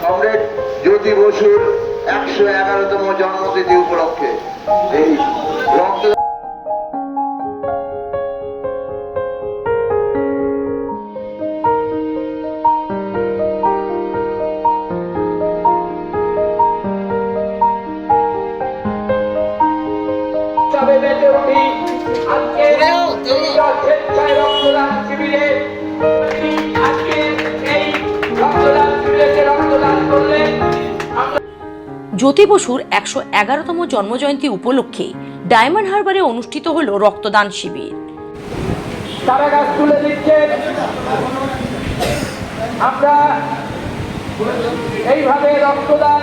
Comrade জ্যোতি বসুর 111তম জন্মতিথি উপলক্ষে এই রক্তদান শিবিরে জ্যোতি বসুর 111তম জন্মজয়ন্তী উপলক্ষে ডায়মন্ড হারবারে অনুষ্ঠিত হলো রক্তদান শিবির। তারা গাছ তুলে দিচ্ছেন, আমরা এইভাবে রক্তদান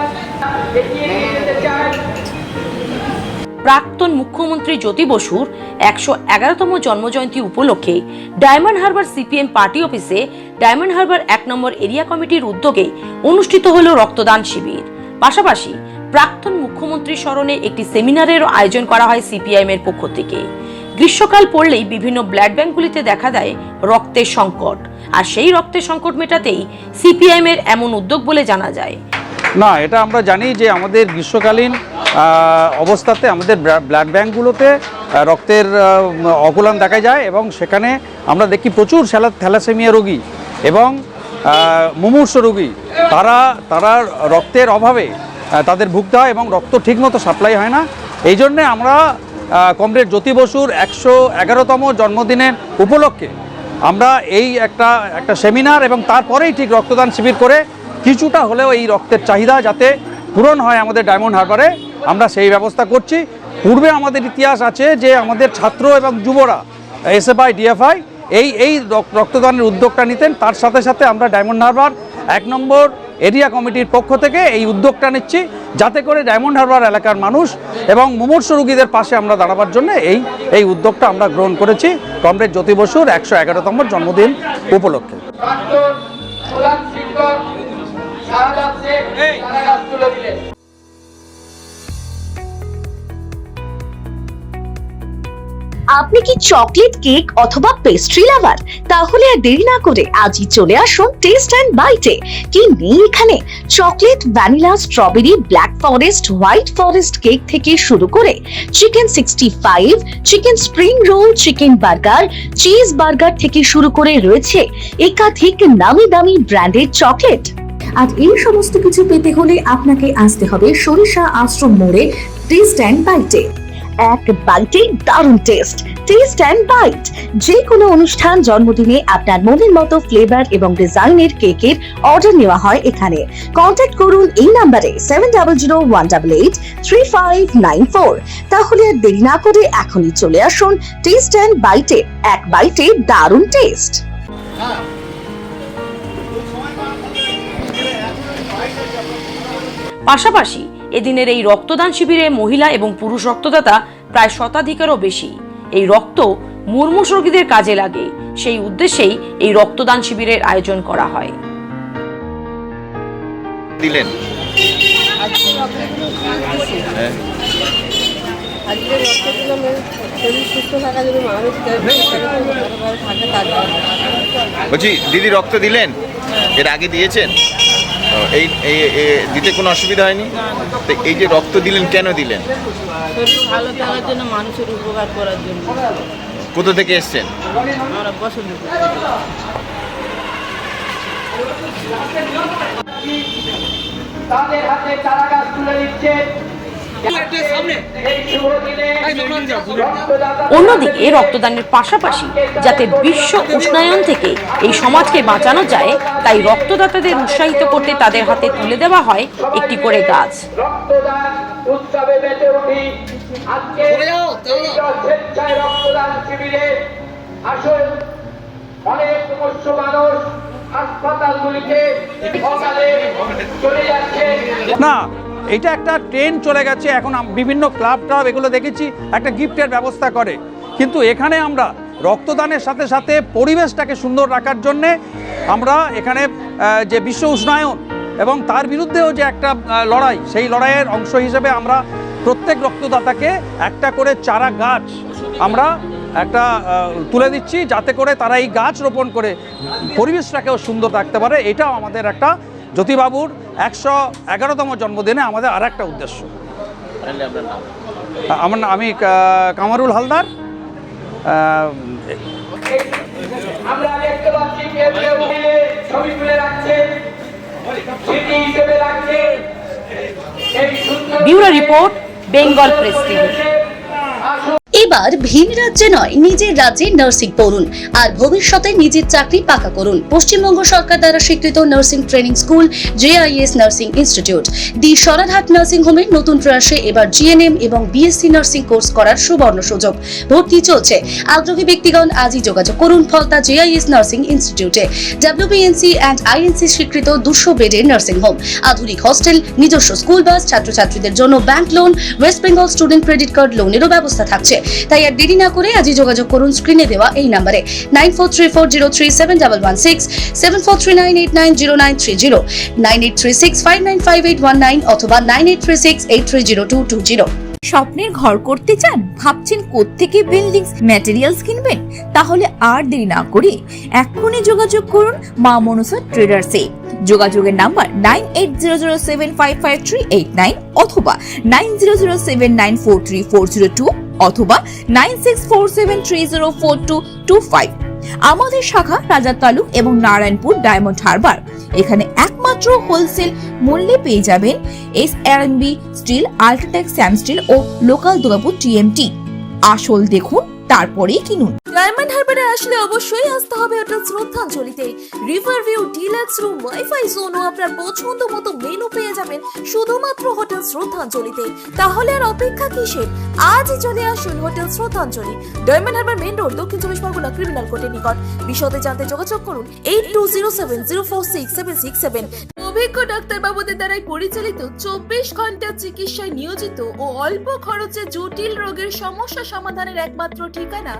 এগিয়ে নিয়ে যেতে চাই। প্রাক্তন মুখ্যমন্ত্রী জ্যোতি বসুর 111তম জন্মজয়ন্তী উপলক্ষে ডায়মন্ড হারবার সিপিএম পার্টি অফিসে ডায়মন্ড হারবার 1 নম্বর এরিয়া কমিটির উদ্যোগে অনুষ্ঠিত হলো রক্তদান শিবির। পাশাপাশি প্রাক্তন মুখ্যমন্ত্রী স্মরণে একটি সেমিনারেরও আয়োজন করা হয় সিপিআইএম এর পক্ষ থেকে। গ্রীষ্মকাল পড়লেই বিভিন্ন ব্লাড ব্যাংকগুলিতে দেখা দেয় রক্তের সংকট, আর সেই রক্তের সংকট মেটাতেই সিপিআইএম এর এমন উদ্যোগ বলে জানা যায়। না, এটা আমরা জানি যে আমাদের গ্রীষ্মকালীন অবস্থাতে আমাদের ব্লাড ব্যাংকগুলোতে রক্তের অকুলান দেখা যায় এবং সেখানে আমরা দেখি প্রচুর থ্যালাসেমিয়া রোগী এবং মুমূর্ষু রোগী তারা রক্তের অভাবে তাদের ভুগতে হয় এবং রক্ত ঠিকমতো সাপ্লাই হয় না। এই জন্যে আমরা কমরেড জ্যোতি বসুর 111তম জন্মদিনের উপলক্ষে আমরা এই একটা সেমিনার এবং তারপরেই ঠিক রক্তদান শিবির করে কিছুটা হলেও এই রক্তের চাহিদা যাতে পূরণ হয় আমাদের ডায়মন্ড হারবারে, আমরা সেই ব্যবস্থা করছি। পূর্বে আমাদের ইতিহাস আছে যে আমাদের ছাত্র এবং যুবরা এসএফআই ডিএফআই এই রক্তদানের উদ্যোগটা নিতেন। তার সাথে সাথে আমরা ডায়মন্ড হারবার 1 নম্বর এরিয়া কমিটির পক্ষ থেকে এই উদ্যোগটা নিচ্ছি যাতে করে ডায়মন্ড হারবার এলাকার মানুষ এবং মুমূর্ষু রোগীদের পাশে আমরা দাঁড়াবার জন্য এই উদ্যোগটা আমরা গ্রহণ করেছি কমরেড জ্যোতি বসুর 111তম জন্মদিন উপলক্ষে। আপনি কি চকলেট কেক অথবা পেস্ট্রি লাভার? তাহলে আর দেরি না করে আজই চলে আসুন টেস্ট এন্ড বাইটে। কি নেই এখানে? Chocolate, vanilla, strawberry, black forest, white forest cake থেকে শুরু করে chicken 65, chicken spring roll, chicken burger, cheese burger থেকে শুরু করে রয়েছে একাধিক নামি দামি ব্র্যান্ডের চকলেট। আর এই সমস্ত কিছু পেতে হলে আপনাকে আসতে হবে সরিষা আশ্রম মোড়ে টেস্ট এন্ড বাইটে। এক বাইটে দারুণ টেস্ট। টেস্ট এন্ড বাইট যে কোনো অনুষ্ঠান, জন্মদিনে আপনার মনের মতো ফ্লেভার এবং ডিজাইনের কেকের অর্ডার নেওয়া হয় এখানে। কন্ট্যাক্ট করুন এই নাম্বারে 7001883594। তাহলে আর দেরি না করে এখনই চলে আসুন টেস্ট এন্ড বাইটে। এক বাইটে দারুণ টেস্ট। পাশাপাশি এদিনের এই রক্তদান শিবিরে মহিলা এবং পুরুষ রক্তদাতা প্রায় শতাধিকেরও বেশি। এই রক্ত মুমূর্ষু রোগীদের কাজে লাগে, সেই উদ্দেশ্যেই এই রক্তদান শিবিরের আয়োজন করা হয়। দিলেন বলছি দিদি রক্ত দিলেন? এর আগে দিয়েছেন? এই দিতে কোনো অসুবিধা হয়নি? তো এই যে রক্ত দিলেন কেন দিলেন? ভালো থাকার জন্য, মানুষের উপকার করার জন্য। কোথা থেকে এসছেন? আমরা বসন্ত। তাদের হাতে চারা গাছ তুলে দিচ্ছে। অন্যদিকে রক্তদানের পাশাপাশি যাতে বিশ্ব উষ্ণায়ন থেকে এই সমাজকে বাঁচানো যায়, তাই রক্তদাতাদের উৎসাহিত করতে তাদের হাতে তুলে দেওয়া হয় একটি করে গাছ। রক্তদান উৎসবে মেতে উঠি আজকে স্বেচ্ছায় রক্তদান শিবিরে। আসুন, অনেক মুমূর্ষু মানুষ হাসপাতালগুলিতে সকালে চলে যাচ্ছে। না, এটা একটা ট্রেন চলে গেছে এখন। বিভিন্ন ক্লাব এগুলো দেখেছি একটা গিফটের ব্যবস্থা করে, কিন্তু এখানে আমরা রক্তদানের সাথে সাথে পরিবেশটাকে সুন্দর রাখার জন্যে আমরা এখানে যে বিশ্ব উষ্ণায়ন এবং তার বিরুদ্ধেও যে একটা লড়াই, সেই লড়াইয়ের অংশ হিসেবে আমরা প্রত্যেক রক্তদাতাকে একটা করে চারা গাছ আমরা তুলে দিচ্ছি যাতে করে তারা এই গাছ রোপণ করে পরিবেশটাকেও সুন্দর রাখতে পারে। এটাও আমাদের একটা জ্যোতিবাবুর 111তম জন্মদিনে আমাদের আর একটা উদ্দেশ্য। আমি কামারুল হালদার। আমরা দেখতে পাচ্ছি কেউ কেউ ছবি তুলে রাখছে, স্মৃতি হিসেবে রাখছে এই সুন্দর bureau report, Bengal press TV. এবার ভিন রাজ্যে নয়, নিজের রাজ্যে নার্সিং পড়ুন আর ভবিষ্যতে নিজের চাকরি পাকা করুন। পশ্চিমবঙ্গ সরকার দ্বারা স্বীকৃত nursing training school JIS nursing institute the Sararhat nursing হোমের নতুন প্রয়াসে এবার GNM এবং BSc নার্সিং কোর্স করার সুবর্ণ সুযোগ। ভর্তি চলছে। আগ্রহী ব্যক্তিগণ আজই যোগাযোগ করুন ফলতা JIS নার্সিং ইনস্টিটিউটে। WBNC অ্যান্ড INC স্বীকৃত 200 বেডের নার্সিং হোম, আধুনিক হস্টেল, নিজস্ব স্কুল বাস, ছাত্রছাত্রীদের জন্য bank loan, West Bengal student credit card লোনেরও ব্যবস্থা থাকছে। তাই আর দেরি না করে আজই যোগাযোগ করুন স্ক্রিনে দেওয়া এই নম্বরে 9434037116, 7439890930, 9836595819 অথবা 9836830220। স্বপ্নের ঘর করতে চান? ভাবছেন কোত্থেকে বিল্ডিংস ম্যাটেরিয়ালস কিনবেন? তাহলে আর দেরি না করে এক্ষুনি যোগাযোগ করুন মা মনসা ট্রেডার্সে। যোগাযোগের নাম্বার 9800755389 অথবা 9007943402 অথবা 9647304225। আমাদের শাখা রাজা তালুক এবং নারায়ণপুর ডায়মন্ড হারবার। এখানে একমাত্র হোলসেল মূল্যে পেয়ে যাবেন SRMB steel, UltraTech Shyam steel ও লোকাল দুর্গাপুর TMT। আসল দেখুন তারপরেই কিনুন। ডায়মন্ড হারবারে আসলে অবশ্যই আসতে হবে হোটেল শ্রদ্ধাঞ্জলিতে। River view, deluxe room, wifi zone ও আপনার পছন্দ মতো মেনু পেয়ে যাবেন শুধুমাত্র হোটেল শ্রদ্ধাঞ্জলিতে। তাহলে আর অপেক্ষা কিসের? আজই চলে আসুন হোটেল শ্রদ্ধাঞ্জলি, ডায়মন্ড হারবার মেইন রোড, দক্ষিণ 24 পরগনা, ক্রিমিনাল কোর্টের নিকট। বিশদে জানতে যোগাযোগ করুন 8207046767। অভিজ্ঞ ডাক্তারবাবুদের দ্বারাই পরিচালিত 24 ঘন্টা চিকিৎসায় নিয়োজিত ও অল্প খরচে জটিল রোগের সমস্যা সমাধানের একমাত্র ঠিকানা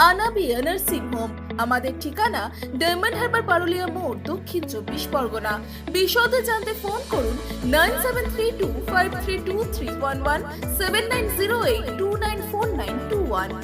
আনাবিয়া নার্সিং হোম। আমাদের ঠিকানা ডায়মন্ড হারবার, পারুলিয়া মোড়, দক্ষিণ 24 পরগনা। বিশদে জানতে ফোন করুন 9732532311, 7908294921।